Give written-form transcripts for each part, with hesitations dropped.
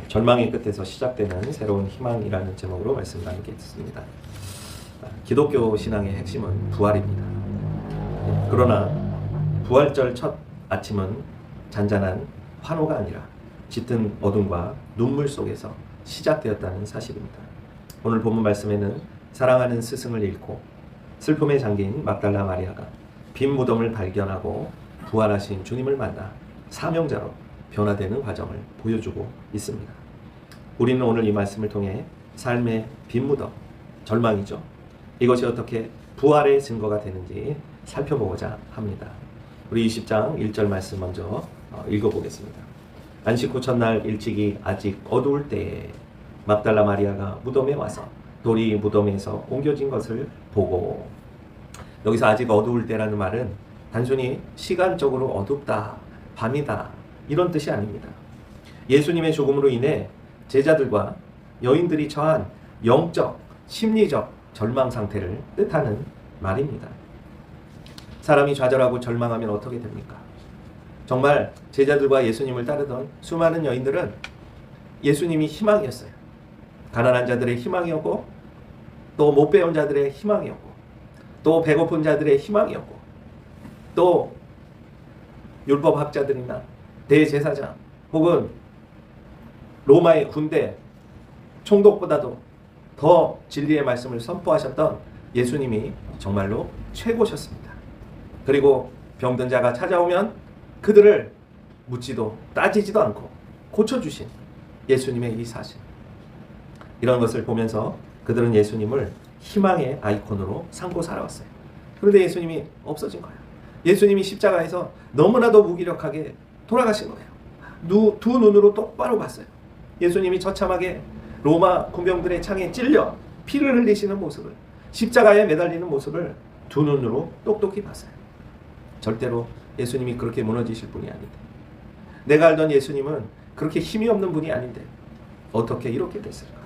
절망의 끝에서 시작되는 새로운 희망이라는 제목으로 말씀을 나누겠습니다. 기독교 신앙의 핵심은 부활입니다. 그러나 부활절 첫 아침은 잔잔한 환호가 아니라 짙은 어둠과 눈물 속에서 시작되었다는 사실입니다. 오늘 본문 말씀에는 사랑하는 스승을 잃고 슬픔에 잠긴 막달라 마리아가 빈 무덤을 발견하고 부활하신 주님을 만나 사명자로 변화되는 과정을 보여주고 있습니다. 우리는 오늘 이 말씀을 통해 삶의 빈 무덤, 절망이죠. 이것이 어떻게 부활의 증거가 되는지 살펴보고자 합니다. 우리 20장 1절 말씀 먼저 읽어보겠습니다. 안식 후 첫날 일찍이 아직 어두울 때에 막달라 마리아가 무덤에 와서 돌이 무덤에서 옮겨진 것을 보고, 여기서 아직 어두울 때라는 말은 단순히 시간적으로 어둡다, 밤이다 이런 뜻이 아닙니다. 예수님의 죽음으로 인해 제자들과 여인들이 처한 영적, 심리적 절망 상태를 뜻하는 말입니다. 사람이 좌절하고 절망하면 어떻게 됩니까? 정말 제자들과 예수님을 따르던 수많은 여인들은 예수님이 희망이었어요. 가난한 자들의 희망이었고, 또 못 배운 자들의 희망이었고, 또 배고픈 자들의 희망이었고, 또 율법학자들이나 대제사장 혹은 로마의 군대 총독보다도 더 진리의 말씀을 선포하셨던 예수님이 정말로 최고셨습니다. 그리고 병든 자가 찾아오면 그들을 묻지도 따지지도 않고 고쳐주신 예수님의 이 사실, 이런 것을 보면서 그들은 예수님을 희망의 아이콘으로 삼고 살아왔어요. 그런데 예수님이 없어진 거예요. 예수님이 십자가에서 너무나도 무기력하게 돌아가신 거예요. 두 눈으로 똑바로 봤어요. 예수님이 처참하게 로마 군병들의 창에 찔려 피를 흘리시는 모습을, 십자가에 매달리는 모습을 두 눈으로 똑똑히 봤어요. 절대로 예수님이 그렇게 무너지실 분이 아닌데, 내가 알던 예수님은 그렇게 힘이 없는 분이 아닌데 어떻게 이렇게 됐을까?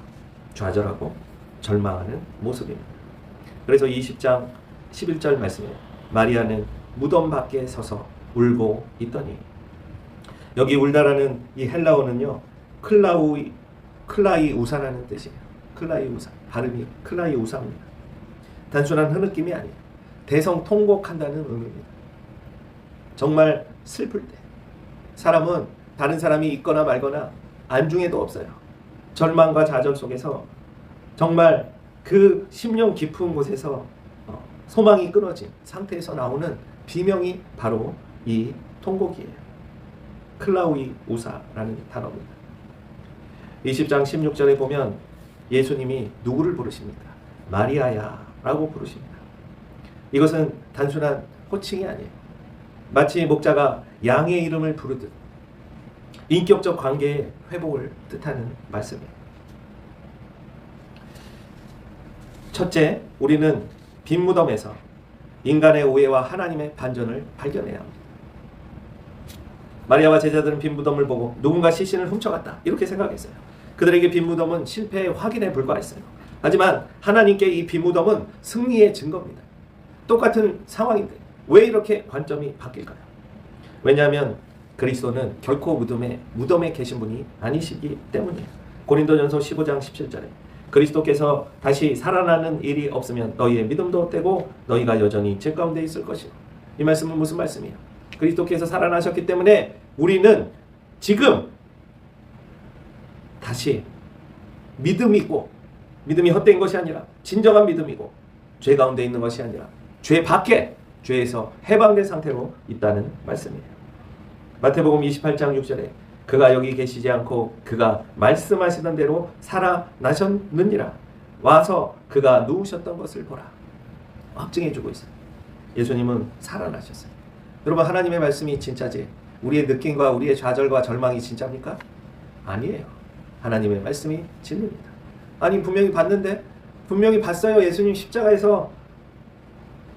좌절하고 절망하는 모습입니다. 그래서 20장 11절 말씀에 마리아는 무덤 밖에 서서 울고 있더니, 여기 울다라는 이 헬라어는요, 클라이 우사라는 뜻이에요. 클라이 우사, 발음이 클라이 우사입니다. 단순한 흐느낌이 아니에요. 대성통곡한다는 의미입니다. 정말 슬플 때 사람은 다른 사람이 있거나 말거나 안중에도 없어요. 절망과 좌절 속에서 정말 그 심령 깊은 곳에서 소망이 끊어진 상태에서 나오는 비명이 바로 이 통곡이에요. 클라우이 우사라는 단어입니다. 20장 16절에 보면 예수님이 누구를 부르십니까? 마리아야 라고 부르십니다. 이것은 단순한 호칭이 아니에요. 마치 목자가 양의 이름을 부르듯 인격적 관계의 회복을 뜻하는 말씀이에요. 첫째, 우리는 빈 무덤에서 인간의 오해와 하나님의 반전을 발견해야 합니다. 마리아와 제자들은 빈 무덤을 보고 누군가 시신을 훔쳐갔다 이렇게 생각했어요. 그들에게 빈 무덤은 실패의 확인에 불과했어요. 하지만 하나님께 이 빈 무덤은 승리의 증거입니다. 똑같은 상황인데 왜 이렇게 관점이 바뀔까요? 왜냐하면 그리스도는 결코 무덤에 계신 분이 아니시기 때문이에요. 고린도전서 15장 17절에 그리스도께서 다시 살아나는 일이 없으면 너희의 믿음도 떼고 너희가 여전히 죄 가운데 있을 것이요. 이 말씀은 무슨 말씀이에요? 그리스도께서 살아나셨기 때문에 우리는 지금 다시 믿음이 헛된 것이 아니라 진정한 믿음이고, 죄 가운데 있는 것이 아니라 죄 밖에, 죄에서 해방된 상태로 있다는 말씀이에요. 마태복음 28장 6절에 그가 여기 계시지 않고 그가 말씀하시던 대로 살아나셨느니라. 와서 그가 누우셨던 것을 보라. 확증해주고 있어요. 예수님은 살아나셨어요. 여러분, 하나님의 말씀이 진짜지 우리의 느낌과 우리의 좌절과 절망이 진짜입니까? 아니에요. 하나님의 말씀이 진리입니다. 아니, 분명히 봤어요. 예수님 십자가에서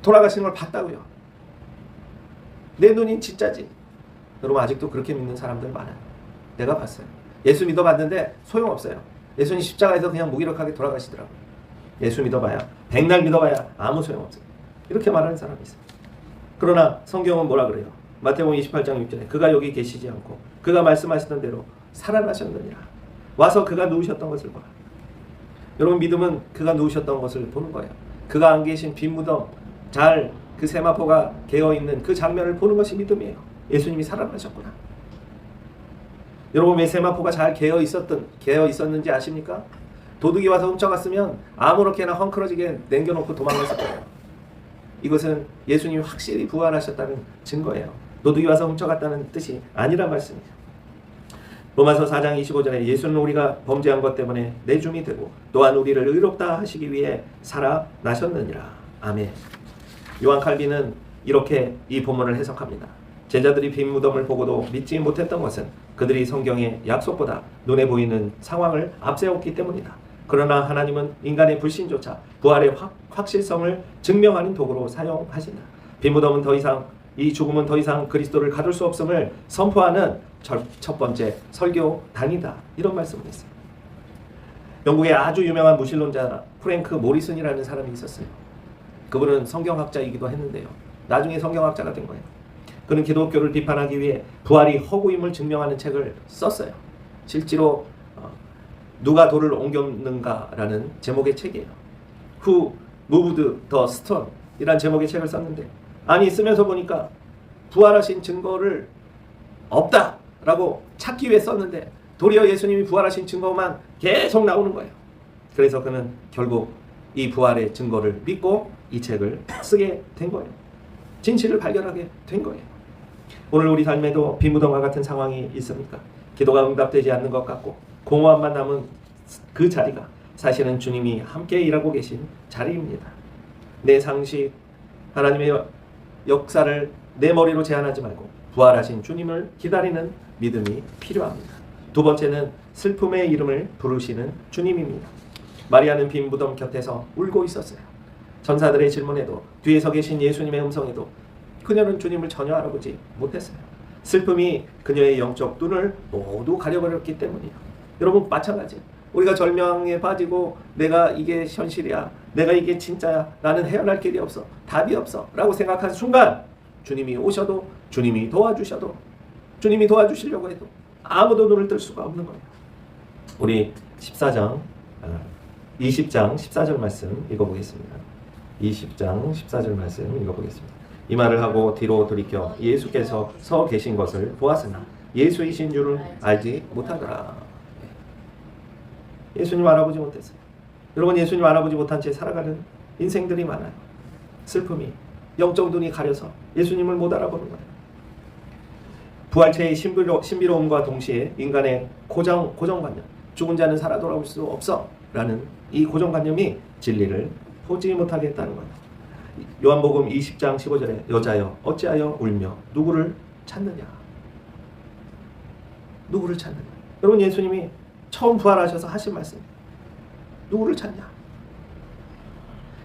돌아가시는 걸 봤다고요. 내 눈이 진짜지. 여러분, 아직도 그렇게 믿는 사람들 많아요. 내가 봤어요. 예수 믿어봤는데 소용없어요. 예수님 십자가에서 그냥 무기력하게 돌아가시더라고요. 예수 믿어봐야, 백날 믿어봐야 아무 소용없어요. 이렇게 말하는 사람이 있어요. 그러나 성경은 뭐라 그래요? 마태복음 28장 6절에 그가 여기 계시지 않고 그가 말씀하시던 대로 살아나셨느니라. 와서 그가 누우셨던 것을 봐. 여러분, 믿음은 그가 누우셨던 것을 보는 거예요. 그가 안 계신 빈 무덤, 잘 그 세마포가 개어있는 그 장면을 보는 것이 믿음이에요. 예수님이 살아나셨구나. 여러분, 왜 세마포가 잘 개어 있었는지 아십니까? 도둑이 와서 훔쳐갔으면 아무렇게나 헝클어지게 남겨놓고 도망갔을 거예요. 이것은 예수님이 확실히 부활하셨다는 증거예요. 도둑이 와서 훔쳐갔다는 뜻이 아니란 말씀이에요. 로마서 4장 25절에 예수는 우리가 범죄한 것 때문에 내줌이 되고 또한 우리를 의롭다 하시기 위해 살아나셨느니라. 아멘. 요한 칼빈은 이렇게 이 본문을 해석합니다. 제자들이 빈 무덤을 보고도 믿지 못했던 것은 그들이 성경의 약속보다 눈에 보이는 상황을 앞세웠기 때문이다. 그러나 하나님은 인간의 불신조차 부활의 확실성을 증명하는 도구로 사용하신다. 빈 무덤은 더 이상, 이 죽음은 더 이상 그리스도를 가둘 수 없음을 선포하는 첫 번째 설교단이다. 이런 말씀을 했어요. 영국의 아주 유명한 무신론자 프랭크 모리슨이라는 사람이 있었어요. 그분은 성경학자이기도 했는데요. 나중에 성경학자가 된 거예요. 그는 기독교를 비판하기 위해 부활이 허구임을 증명하는 책을 썼어요. 실제로 누가 돌을 옮겼는가라는 제목의 책이에요. Who moved the stone? 이란 제목의 책을 썼는데, 아니 쓰면서 보니까 부활하신 증거를 없다라고 찾기 위해 썼는데 도리어 예수님이 부활하신 증거만 계속 나오는 거예요. 그래서 그는 결국 이 부활의 증거를 믿고 이 책을 쓰게 된 거예요. 진실을 발견하게 된 거예요. 오늘 우리 삶에도 빈 무덤과 같은 상황이 있습니까? 기도가 응답되지 않는 것 같고 공허함만 남은 그 자리가 사실은 주님이 함께 일하고 계신 자리입니다. 내 상식, 하나님의 역사를 내 머리로 제한하지 말고 부활하신 주님을 기다리는 믿음이 필요합니다. 두 번째는 슬픔의 이름을 부르시는 주님입니다. 마리아는 빈 무덤 곁에서 울고 있었어요. 전사들의 질문에도 뒤에 서 계신 예수님의 음성에도 그녀는 주님을 전혀 알아보지 못했어요. 슬픔이 그녀의 영적 눈을 모두 가려버렸기 때문이에요. 여러분, 마찬가지예요. 우리가 절망에 빠지고 내가 이게 현실이야, 내가 이게 진짜야, 나는 헤어날 길이 없어, 답이 없어 라고 생각하는 순간 주님이 오셔도, 주님이 도와주셔도, 주님이 도와주시려고 해도 아무도 눈을 뜰 수가 없는 거예요. 우리 20장 14절 말씀 읽어보겠습니다. 20장 14절 말씀 읽어보겠습니다. 이 말을 하고 뒤로 돌이켜 예수께서 서 계신 것을 보았으나 예수이신 줄을 알지 못하더라. 예수님 알아보지 못했어요. 여러분, 예수님 알아보지 못한 채 살아가는 인생들이 많아요. 슬픔이 영적 눈이 가려서 예수님을 못 알아보는 거예요. 부활체의 신비로움과 동시에 인간의 고정관념, 죽은 자는 살아 돌아올 수 없어 라는 이 고정관념이 진리를 보지 못하게 했다는 거예요. 요한복음 20장 15절에 여자여 어찌하여 울며 누구를 찾느냐. 누구를 찾느냐. 여러분, 예수님이 처음 부활하셔서 하신 말씀입니다. 누구를 찾냐.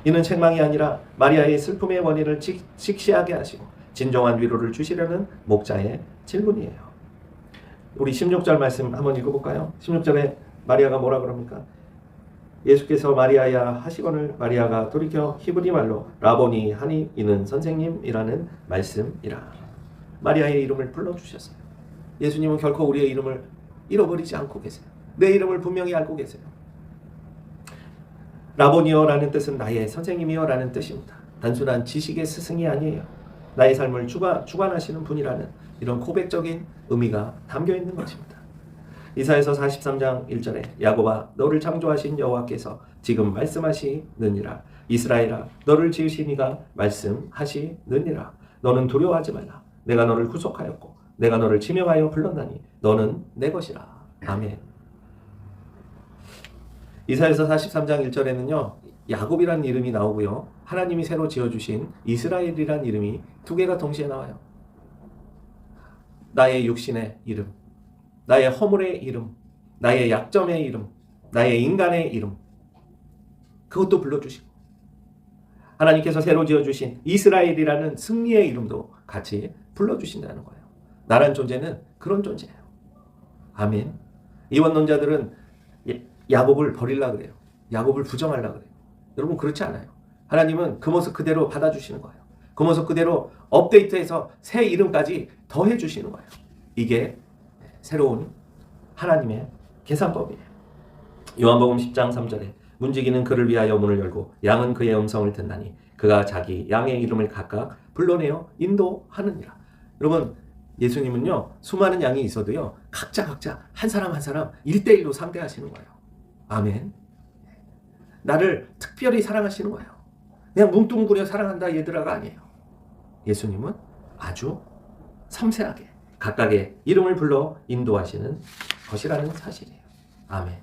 이는 책망이 아니라 마리아의 슬픔의 원인을 직시하게 하시고 진정한 위로를 주시려는 목자의 질문이에요. 우리 16절 말씀 한번 읽어볼까요? 16절에 마리아가 뭐라 그럽니까? 예수께서 마리아야 하시거늘 마리아가 돌이켜 히브리 말로 라보니 하니 이는 선생님이라는 말씀이라. 마리아의 이름을 불러주셨어요. 예수님은 결코 우리의 이름을 잃어버리지 않고 계세요. 내 이름을 분명히 알고 계세요. 라보니어라는 뜻은 나의 선생님이여 라는 뜻입니다. 단순한 지식의 스승이 아니에요. 나의 삶을 주관하시는 분이라는 이런 고백적인 의미가 담겨 있는 것입니다. 이사야서 43장 1절에 야곱아 너를 창조하신 여호와께서 지금 말씀하시느니라. 이스라엘아 너를 지으신 이가 말씀하시느니라. 너는 두려워하지 말라. 내가 너를 구속하였고 내가 너를 지명하여 불렀나니 너는 내 것이라. 아멘. 이사야서 43장 1절에는요 야곱이라는 이름이 나오고요, 하나님이 새로 지어주신 이스라엘이라는 이름이 두 개가 동시에 나와요. 나의 육신의 이름, 나의 허물의 이름, 나의 약점의 이름, 나의 인간의 이름, 그것도 불러주시고 하나님께서 새로 지어주신 이스라엘이라는 승리의 이름도 같이 불러주신다는 거예요. 나란 존재는 그런 존재예요. 아멘. 이원론자들은 야곱을 버리려고 그래요. 야곱을 부정하려고 그래요. 여러분, 그렇지 않아요. 하나님은 그 모습 그대로 받아주시는 거예요. 그 모습 그대로 업데이트해서 새 이름까지 더해주시는 거예요. 이게 새로운 하나님의 계산법이에요. 요한복음 10장 3절에 문지기는 그를 위하여 문을 열고 양은 그의 음성을 듣나니 그가 자기 양의 이름을 각각 불러내어 인도하느니라. 여러분, 예수님은요, 수많은 양이 있어도요, 각자 한 사람 한 사람 1대1로 상대하시는 거예요. 아멘. 나를 특별히 사랑하시는 거예요. 그냥 뭉뚱그려 사랑한다 얘들아가 아니에요. 예수님은 아주 섬세하게 각각의 이름을 불러 인도하시는 것이라는 사실이에요. 아멘.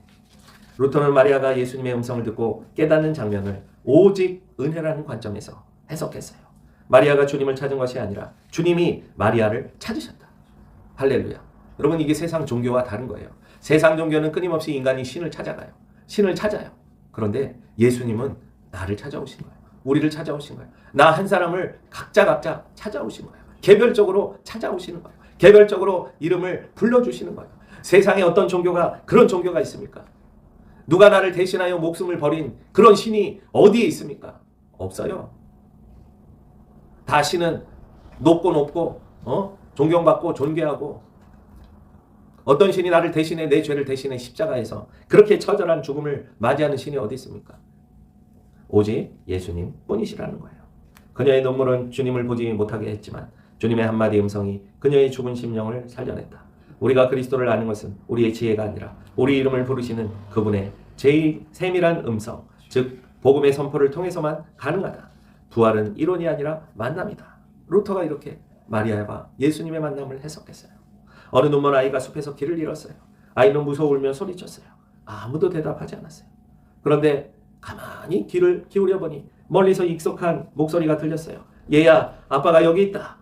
루터는 마리아가 예수님의 음성을 듣고 깨닫는 장면을 오직 은혜라는 관점에서 해석했어요. 마리아가 주님을 찾은 것이 아니라 주님이 마리아를 찾으셨다. 할렐루야. 여러분, 이게 세상 종교와 다른 거예요. 세상 종교는 끊임없이 인간이 신을 찾아가요. 신을 찾아요. 그런데 예수님은 나를 찾아오신 거예요. 우리를 찾아오신 거예요. 나 한 사람을 각자 찾아오신 거예요. 개별적으로 찾아오시는 거예요. 개별적으로 이름을 불러주시는 거예요. 세상에 어떤 종교가 그런 종교가 있습니까? 누가 나를 대신하여 목숨을 버린 그런 신이 어디에 있습니까? 없어요. 다 신은 높고 존경받고 존귀하고, 어떤 신이 나를 대신해 내 죄를 대신해 십자가에서 그렇게 처절한 죽음을 맞이하는 신이 어디 있습니까? 오직 예수님 뿐이시라는 거예요. 그녀의 눈물은 주님을 보지 못하게 했지만 주님의 한마디 음성이 그녀의 죽은 심령을 살려냈다. 우리가 그리스도를 아는 것은 우리의 지혜가 아니라 우리 이름을 부르시는 그분의 제일 세밀한 음성, 즉 복음의 선포를 통해서만 가능하다. 부활은 이론이 아니라 만남이다. 루터가 이렇게 마리아와 예수님의 만남을 해석했어요. 어느 눈먼 아이가 숲에서 길을 잃었어요. 아이는 무서워 울며 소리쳤어요. 아무도 대답하지 않았어요. 그런데 가만히 귀를 기울여 보니 멀리서 익숙한 목소리가 들렸어요. 얘야, 아빠가 여기 있다.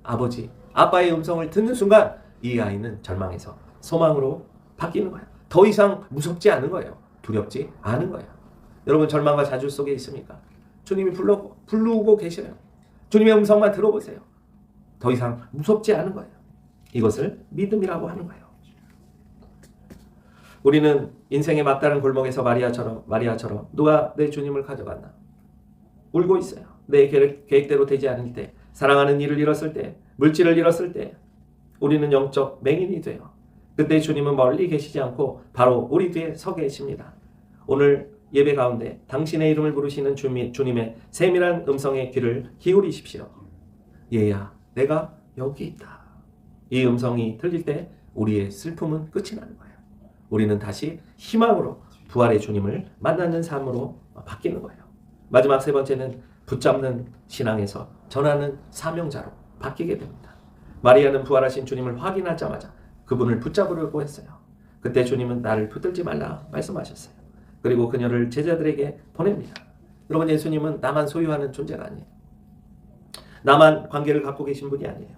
아버지, 아빠의 음성을 듣는 순간 이 아이는 절망에서 소망으로 바뀌는 거예요. 더 이상 무섭지 않은 거예요. 두렵지 않은 거예요. 여러분, 절망과 좌절 속에 있습니까? 주님이 부르고 계셔요. 주님의 음성만 들어보세요. 더 이상 무섭지 않은 거예요. 이것을 믿음이라고 하는 거예요. 우리는 인생의 막다른 골목에서 마리아처럼 누가 내 주님을 가져갔나? 울고 있어요. 내 계획대로 되지 않을 때, 사랑하는 이를 잃었을 때, 물질을 잃었을 때 우리는 영적 맹인이 돼요. 그때 주님은 멀리 계시지 않고 바로 우리 뒤에 서 계십니다. 오늘 예배 가운데 당신의 이름을 부르시는 주님의 세밀한 음성에 귀를 기울이십시오. 얘야, 내가 여기 있다. 이 음성이 들릴 때 우리의 슬픔은 끝이 나는 거예요. 우리는 다시 희망으로 부활의 주님을 만나는 삶으로 바뀌는 거예요. 마지막 세 번째는 붙잡는 신앙에서 전하는 사명자로 바뀌게 됩니다. 마리아는 부활하신 주님을 확인하자마자 그분을 붙잡으려고 했어요. 그때 주님은 나를 붙들지 말라 말씀하셨어요. 그리고 그녀를 제자들에게 보냅니다. 여러분, 예수님은 나만 소유하는 존재가 아니에요. 나만 관계를 갖고 계신 분이 아니에요.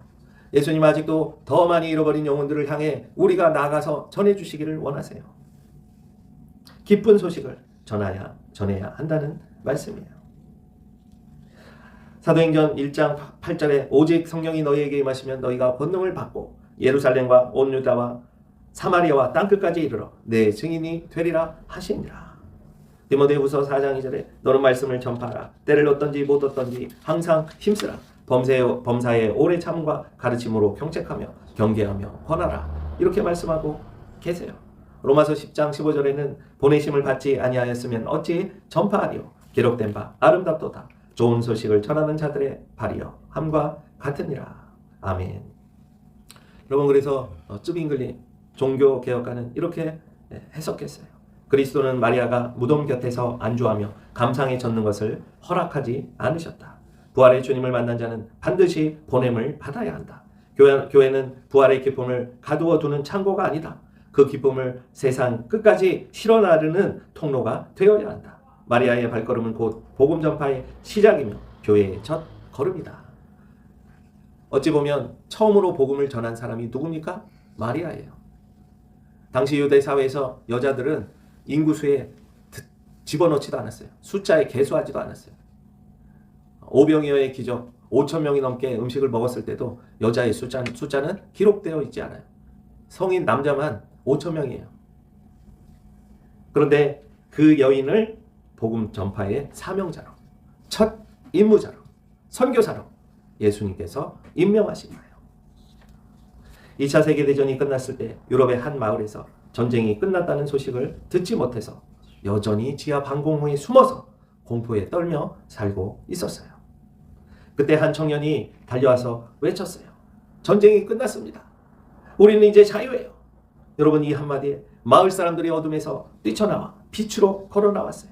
예수님 아직도 더 많이 잃어버린 영혼들을 향해 우리가 나가서 전해주시기를 원하세요. 기쁜 소식을 전해야 한다는 말씀이에요. 사도행전 1장 8절에 오직 성령이 너희에게 임하시면 너희가 권능을 받고 예루살렘과 온 유다와 사마리아와 땅끝까지 이르러 내 증인이 되리라 하시니라. 디모데후서 4장 2절에 너는 말씀을 전파하라. 때를 얻든지 못 얻든지 항상 힘쓰라. 범사에 오래 참과 가르침으로 경책하며 경계하며 권하라. 이렇게 말씀하고 계세요. 로마서 10장 15절에는 보내심을 받지 아니하였으면 어찌 전파하리요. 기록된 바 아름답도다. 좋은 소식을 전하는 자들의 발이여 함과 같으니라. 아멘. 여러분, 그래서 쯔빙글리 종교개혁가는 이렇게 해석했어요. 그리스도는 마리아가 무덤 곁에서 안주하며 감상에 젖는 것을 허락하지 않으셨다. 부활의 주님을 만난 자는 반드시 보냄을 받아야 한다. 교회는 부활의 기쁨을 가두어 두는 창고가 아니다. 그 기쁨을 세상 끝까지 실어 나르는 통로가 되어야 한다. 마리아의 발걸음은 곧 복음 전파의 시작이며 교회의 첫 걸음이다. 어찌 보면 처음으로 복음을 전한 사람이 누굽니까? 마리아예요. 당시 유대 사회에서 여자들은 인구수에 집어넣지도 않았어요. 숫자에 계수하지도 않았어요. 오병이어의 기적, 5,000명이 넘게 음식을 먹었을 때도 여자의 숫자는 기록되어 있지 않아요. 성인 남자만 5,000명이에요. 그런데 그 여인을 복음 전파의 사명자로, 첫 임무자로, 선교사로 예수님께서 임명하신 거예요. 2차 세계대전이 끝났을 때 유럽의 한 마을에서 전쟁이 끝났다는 소식을 듣지 못해서 여전히 지하 방공호에 숨어서 공포에 떨며 살고 있었어요. 그때 한 청년이 달려와서 외쳤어요. 전쟁이 끝났습니다. 우리는 이제 자유예요. 여러분, 이 한마디에 마을 사람들이 어둠에서 뛰쳐나와 빛으로 걸어 나왔어요.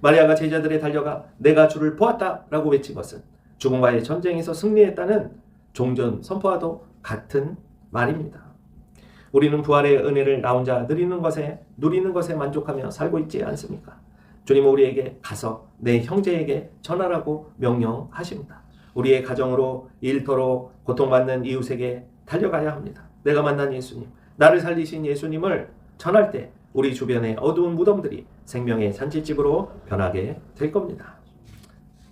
마리아가 제자들에 달려가 내가 주를 보았다라고 외친 것은 죽음과의 전쟁에서 승리했다는 종전 선포와도 같은 말입니다. 우리는 부활의 은혜를 나 혼자 누리는 것에 만족하며 살고 있지 않습니까? 주님은 우리에게 가서 내 형제에게 전하라고 명령하십니다. 우리의 가정으로 일터로 고통받는 이웃에게 달려가야 합니다. 내가 만난 예수님, 나를 살리신 예수님을 전할 때 우리 주변의 어두운 무덤들이 생명의 잔치집으로 변하게 될 겁니다.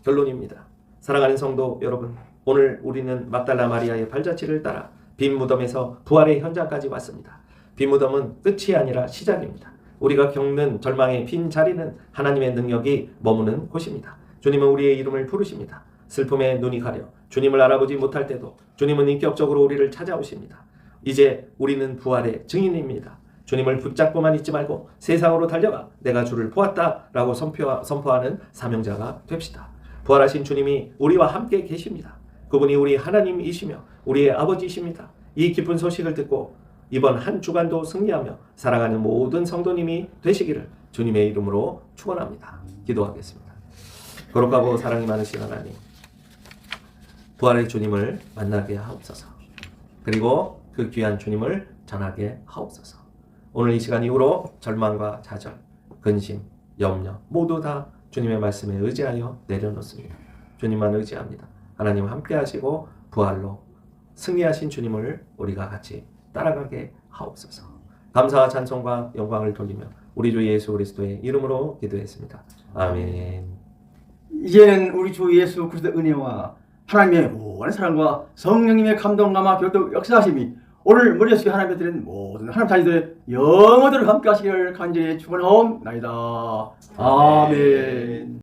결론입니다. 사랑하는 성도 여러분, 오늘 우리는 막달라 마리아의 발자취를 따라 빈 무덤에서 부활의 현장까지 왔습니다. 빈 무덤은 끝이 아니라 시작입니다. 우리가 겪는 절망의 빈 자리는 하나님의 능력이 머무는 곳입니다. 주님은 우리의 이름을 부르십니다. 슬픔에 눈이 가려 주님을 알아보지 못할 때도 주님은 인격적으로 우리를 찾아오십니다. 이제 우리는 부활의 증인입니다. 주님을 붙잡고만 있지 말고 세상으로 달려가 내가 주를 보았다라고 선포하는 사명자가 됩시다. 부활하신 주님이 우리와 함께 계십니다. 그분이 우리 하나님이시며 우리의 아버지이십니다. 이 기쁜 소식을 듣고 이번 한 주간도 승리하며 살아가는 모든 성도님이 되시기를 주님의 이름으로 축원합니다. 기도하겠습니다. 거룩하고 사랑이 많으신 하나님, 부활의 주님을 만나게 하옵소서. 그리고 그 귀한 주님을 전하게 하옵소서. 오늘 이 시간 이후로 절망과 좌절, 근심, 염려 모두 다 주님의 말씀에 의지하여 내려놓습니다. 주님만 의지합니다. 하나님 함께 하시고 부활로 승리하신 주님을 우리가 같이 따라가게 하옵소서. 감사와 찬송과 영광을 돌리며 우리 주 예수 그리스도의 이름으로 기도했습니다. 아멘. 이제는 우리 주 예수 그리스도의 은혜와 하나님의 무한한 사랑과 성령님의 감동감화 교도 역사하심이 오늘 머리 숙여 하나님께 드린 모든 하나님 자녀들의 영혼들을 함께 하시기를 간절히 축원하옵나이다. 아멘.